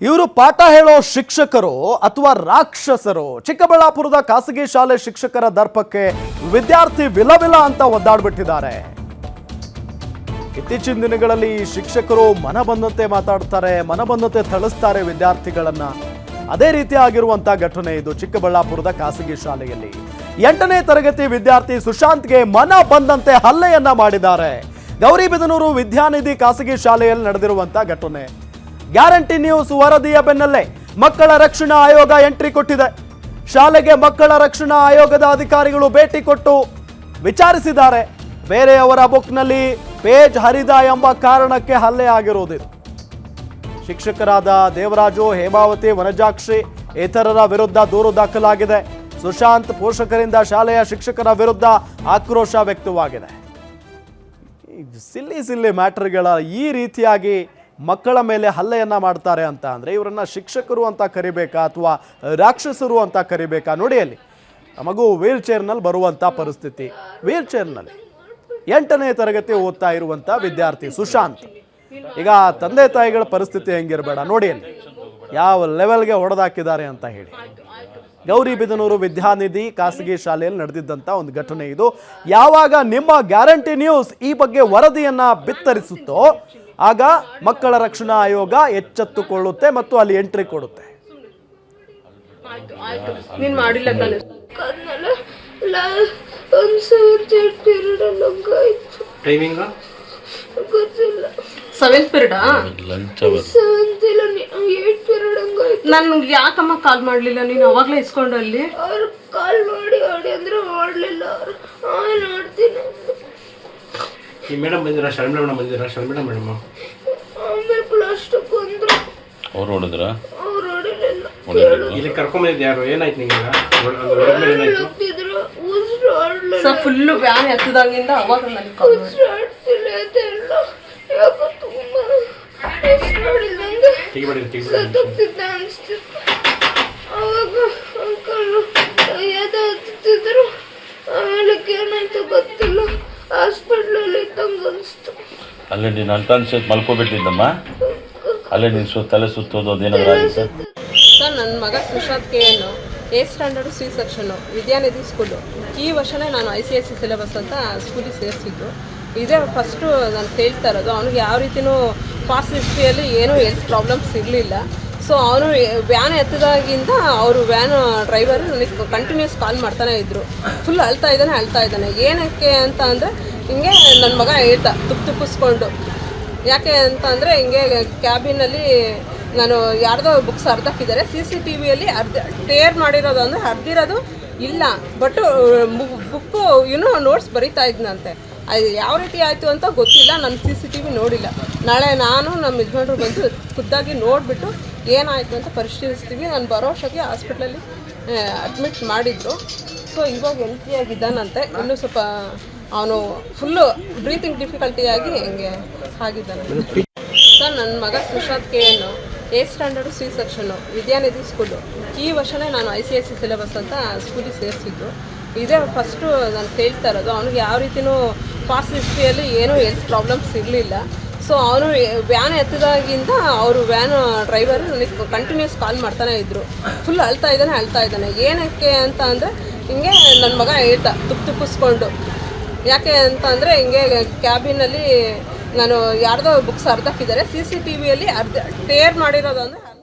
ಇವರು ಪಾಠ ಹೇಳೋ ಶಿಕ್ಷಕರು ಅಥವಾ ರಾಕ್ಷಸರು? ಚಿಕ್ಕಬಳ್ಳಾಪುರದ ಖಾಸಗಿ ಶಾಲೆ ಶಿಕ್ಷಕರ ದರ್ಪಕ್ಕೆ ವಿದ್ಯಾರ್ಥಿ ವಿಲವಿಲ ಅಂತ ಒದ್ದಾಡ್ಬಿಟ್ಟಿದ್ದಾರೆ. ಇತ್ತೀಚಿನ ದಿನಗಳಲ್ಲಿ ಶಿಕ್ಷಕರು ಮನ ಬಂದಂತೆ ಮಾತಾಡ್ತಾರೆ, ಮನ ಬಂದಂತೆ ಥಳಿಸ್ತಾರೆ ವಿದ್ಯಾರ್ಥಿಗಳನ್ನ. ಅದೇ ರೀತಿ ಆಗಿರುವಂತ ಘಟನೆ ಇದು ಚಿಕ್ಕಬಳ್ಳಾಪುರದ ಖಾಸಗಿ ಶಾಲೆಯಲ್ಲಿ. 8ನೇ ತರಗತಿ ವಿದ್ಯಾರ್ಥಿ ಸುಶಾಂತ್ಗೆ ಮನ ಬಂದಂತೆ ಹಲ್ಲೆಯನ್ನ ಮಾಡಿದ್ದಾರೆ. ಗೌರಿಬಿದನೂರು ವಿದ್ಯಾನಿಧಿ ಖಾಸಗಿ ಶಾಲೆಯಲ್ಲಿ ನಡೆದಿರುವಂತ ಘಟನೆ. ಗ್ಯಾರಂಟಿ ನ್ಯೂಸ್ ವರದಿಯ ಬೆನ್ನಲ್ಲೇ ಮಕ್ಕಳ ರಕ್ಷಣಾ ಆಯೋಗ ಎಂಟ್ರಿ ಕೊಟ್ಟಿದೆ. ಶಾಲೆಗೆ ಮಕ್ಕಳ ರಕ್ಷಣಾ ಆಯೋಗದ ಅಧಿಕಾರಿಗಳು ಭೇಟಿ ಕೊಟ್ಟು ವಿಚಾರಿಸಿದ್ದಾರೆ. ಬೇರೆಯವರ ಬುಕ್ನಲ್ಲಿ ಪೇಜ್ ಹರಿದ ಎಂಬ ಕಾರಣಕ್ಕೆ ಹಲ್ಲೆ ಆಗಿರುವುದಿದೆ. ಶಿಕ್ಷಕರಾದ ದೇವರಾಜು, ಹೇಮಾವತಿ, ವನಜಾಕ್ಷಿ ಇತರರ ವಿರುದ್ಧ ದೂರು ದಾಖಲಾಗಿದೆ. ಸುಶಾಂತ್ ಪೋಷಕರಿಂದ ಶಾಲೆಯ ಶಿಕ್ಷಕರ ವಿರುದ್ಧ ಆಕ್ರೋಶ ವ್ಯಕ್ತವಾಗಿದೆ. ಸಿಲ್ಲಿ ಮ್ಯಾಟರ್ಗಳ ಈ ರೀತಿಯಾಗಿ ಮಕ್ಕಳ ಮೇಲೆ ಹಲ್ಲೆಯನ್ನ ಮಾಡ್ತಾರೆ ಅಂತ ಅಂದ್ರೆ ಇವರನ್ನ ಶಿಕ್ಷಕರು ಅಂತ ಕರಿಬೇಕಾ ಅಥವಾ ರಾಕ್ಷಸರು ಅಂತ ಕರಿಬೇಕಾ? ನೋಡಿ, ಅಲ್ಲಿ ಮಗು ವೀಲ್ ಚೇರ್ನಲ್ಲಿ ಬರುವಂತ ಪರಿಸ್ಥಿತಿ. ವೀಲ್ ಚೇರ್ನಲ್ಲಿ 8ನೇ ತರಗತಿ ಓದ್ತಾ ಇರುವಂತ ವಿದ್ಯಾರ್ಥಿ ಸುಶಾಂತ್. ಈಗ ತಂದೆ ತಾಯಿಗಳ ಪರಿಸ್ಥಿತಿ ಹೆಂಗಿರಬೇಡ ನೋಡಿ, ಅಲ್ಲಿ ಯಾವ ಲೆವೆಲ್ಗೆ ಹೊಡೆದಾಕಿದ್ದಾರೆ ಅಂತ ಹೇಳಿ. ಗೌರಿಬಿದನೂರು ವಿದ್ಯಾನಿಧಿ ಖಾಸಗಿ ಶಾಲೆಯಲ್ಲಿ ನಡೆದಿದ್ದಂಥ ಒಂದು ಘಟನೆ ಇದು. ಯಾವಾಗ ನಿಮ್ಮ ಗ್ಯಾರಂಟಿ ನ್ಯೂಸ್ ಈ ಬಗ್ಗೆ ವರದಿಯನ್ನ ಬಿತ್ತರಿಸುತ್ತೋ ಆಗ ಮಕ್ಕಳ ರಕ್ಷಣಾ ಆಯೋಗ ಎಚ್ಚೆತ್ತುಕೊಳ್ಳುತ್ತೆ ಮತ್ತು ಅಲ್ಲಿ ಎಂಟ್ರಿ ಕೊಡುತ್ತೆ. ನನ್ಗೆ ಯಾಕಮ್ಮ ಕಾಲ್ ಮಾಡ್ಲಿಲ್ಲ ನೀನು? ಅವಾಗ್ಲೇ ಇಸ್ಕೊಂಡು ಅಲ್ಲಿ ಕಾಲ್ ಮಾಡಿ ಅಂದ್ರೆ ಮಾಡ್ಲಿಲ್ಲ. ನೋಡ್ತೀನಿ ಈ ಮೇಡಮ್ ಬಂದಿರ, ಶರ್ಮಿಳಾ ಮೇಡಮ್ ಬಂದಿರ, ಶರ್ಮಿಳಾ ಮೇಡಮ್ ಆಮೇಲೆ ಕ್ಲಾಸ್ ತಗೊಂಡ್ರು. ಅವ್ರು ಹೊಡೆದ್ರ? ಅವ್ರು ಹೊಡಿಲಿಲ್ಲ. ಇಲ್ಲಿ ಕರ್ಕೊಂಬಂದಿದ್ದು ಯಾರು? ಏನಾಯ್ತು ನಿಮಗೆ? ಫುಲ್ಲು ವ್ಯಾನ್ ಎತ್ತದಾಗಿಂದ ಅವಾಗ ನನಗೆ ಕಾಲ್ ಉಸಿರಾಡ್ತಿಲ್ಲ ಅದೆಲ್ಲ. ಯಾಕೋ ತುಂಬ ಉಸಿರಾಡಿದಂಗೆ ಸತ್ತೋಗ್ತಿದ್ದೆ ಅನಿಸ್ತಿತ್ತು. ಅವಾಗ ಅಂಕಲ್ ಎದಾಗ್ತಿದ್ರು. ಆಮೇಲೆ ಏನಾಯ್ತು ಗೊತ್ತಿಲ್ಲ, ಹಾಸ್ಪಿಟ್ಲಲ್ಲಿ ಇದ್ದಂಗೆ ಅನಿಸ್ತು. ಅಲ್ಲೇ ನೀನು ಅನ್ಕಾನ್ಸಿಯಸ್ ಮಲ್ಕೋಬಿಟ್ಟಿದ್ದಮ್ಮ. ಅಲ್ಲೇ ನೀನು ತಲೆ ಸುತ್ತೋದು ಅದೇನಾದ್ರು ಆಗಿದೆ ಸರ್? ನನ್ನ ಮಗ Sushant KN A standard C section Vidyanidhi school. ಈ ವರ್ಷನೇ ನಾನು ICSE ಸಿಲೆಬಸ್ ಅಂತ ಸ್ಕೂಲಿಗೆ ಸೇರಿಸಿದ್ದು. ಇದೇ ಫಸ್ಟು ನಾನು ಕೇಳ್ತಾ ಇರೋದು. ಅವನಿಗೆ ಯಾವ ರೀತಿಯೂ ಪಾಸ್ಟ್ ಹಿಸ್ಟ್ರಿಯಲ್ಲಿ ಏನೂ ಹೆಲ್ತ್ ಪ್ರಾಬ್ಲಮ್ಸ್ ಇರಲಿಲ್ಲ. ಸೊ ಅವನು ವ್ಯಾನ್ ಎತ್ತದಾಗಿಂದ ಅವರು ವ್ಯಾನ್ ಡ್ರೈವರು ನನಗೆ ಕಂಟಿನ್ಯೂಸ್ ಕಾಲ್ ಮಾಡ್ತಾನೆ ಇದ್ದರು. ಫುಲ್ ಅಳ್ತಾ ಇದ್ದಾನೆ. ಏನಕ್ಕೆ ಅಂತ ಅಂದರೆ ಹಿಂಗೆ ನನ್ನ ಮಗ ಹೇಳ್ತಾ ತುಪ್ಪಿಸ್ಕೊಂಡು. ಯಾಕೆ ಅಂತ ಅಂದರೆ ಹಿಂಗೆ ಕ್ಯಾಬಿನಲ್ಲಿ ನಾನು ಯಾರ್ದೋ ಬುಕ್ಸ್ ಅರ್ಧಕ್ಕಿದ್ದಾರೆ, CCTVಯಲ್ಲಿ ಟೇರ್ ಮಾಡಿರೋದು ಅಂದರೆ ಅರ್ಧಿರೋದು ಇಲ್ಲ, ಬಟ್ ಬುಕ್ಕು ನೋಟ್ಸ್ ಬರೀತಾ ಇದ್ನಂತೆ. ಅದು ಯಾವ ರೀತಿ ಆಯಿತು ಅಂತ ಗೊತ್ತಿಲ್ಲ, ನಾನು CCTV ನೋಡಿಲ್ಲ. ನಾಳೆ ನಾನು ನಮ್ಮ ಯಜಮಾನ್ರು ಬಂದು ಖುದ್ದಾಗಿ ನೋಡಿಬಿಟ್ಟು ಏನಾಯಿತು ಅಂತ ಪರಿಶೀಲಿಸ್ತೀವಿ. ನಾನು ಬರೋಷ್ಟೊತ್ತಿಗೆ ಹಾಸ್ಪಿಟ್ಲಲ್ಲಿ ಅಡ್ಮಿಟ್ ಮಾಡಿದ್ರು. ಸೊ ಇವಾಗ ಹೆಲ್ತಿಯಾಗಿದ್ದಾನಂತೆ. ಇನ್ನೂ ಸ್ವಲ್ಪ ಅವನು ಫುಲ್ಲು ಬ್ರೀತಿಂಗ್ ಡಿಫಿಕಲ್ಟಿಯಾಗಿ ಹಿಂಗೆ ಆಗಿದ್ದಾನೆ. ಸರ್, ನನ್ನ ಮಗ Sushant KN A standard C section Vidyanidhi school. ಈ ವರ್ಷನೇ ನಾನು ICSE ಸಿಲೆಬಸ್ ಅಂತ ಸ್ಕೂಲಿಗೆ ಸೇರಿಸಿದ್ದು. ಇದೇ ಫಸ್ಟು ನಾನು ಕೇಳ್ತಾ ಇರೋದು. ಅವನಿಗೆ ಯಾವ ರೀತಿಯೂ ಪಾಸ್ಟ್ ಹಿಸ್ಟ್ರಿಯಲ್ಲಿ ಏನೂ ಹೆಲ್ತ್ ಪ್ರಾಬ್ಲಮ್ಸ್ ಇರಲಿಲ್ಲ. ಸೊ ಅವನು ವ್ಯಾನ್ ಎತ್ತದಾಗಿಂದ ಅವರು ವ್ಯಾನ್ ಡ್ರೈವರು ನನಗೆ ಕಂಟಿನ್ಯೂಸ್ ಕಾಲ್ ಮಾಡ್ತಾನೆ ಇದ್ದರು. ಫುಲ್ ಅಳ್ತಾ ಇದ್ದಾನೆ. ಏನಕ್ಕೆ ಅಂತ ಅಂದರೆ ಹಿಂಗೆ ನನ್ನ ಮಗ ಹೇಳ್ತಾ ತುಪ್ಪಿಸ್ಕೊಂಡು. ಯಾಕೆ ಅಂತ ಅಂದರೆ ಹಿಂಗೆ ಕ್ಯಾಬಿನಲ್ಲಿ ನಾನು ಯಾರ್ದೋ ಬುಕ್ಸ್ ಅರ್ಧಕ್ಕಿದ್ದಾರೆ, CCTVಯಲ್ಲಿ ಟೇರ್ ಮಾಡಿರೋದು ಅಂದರೆ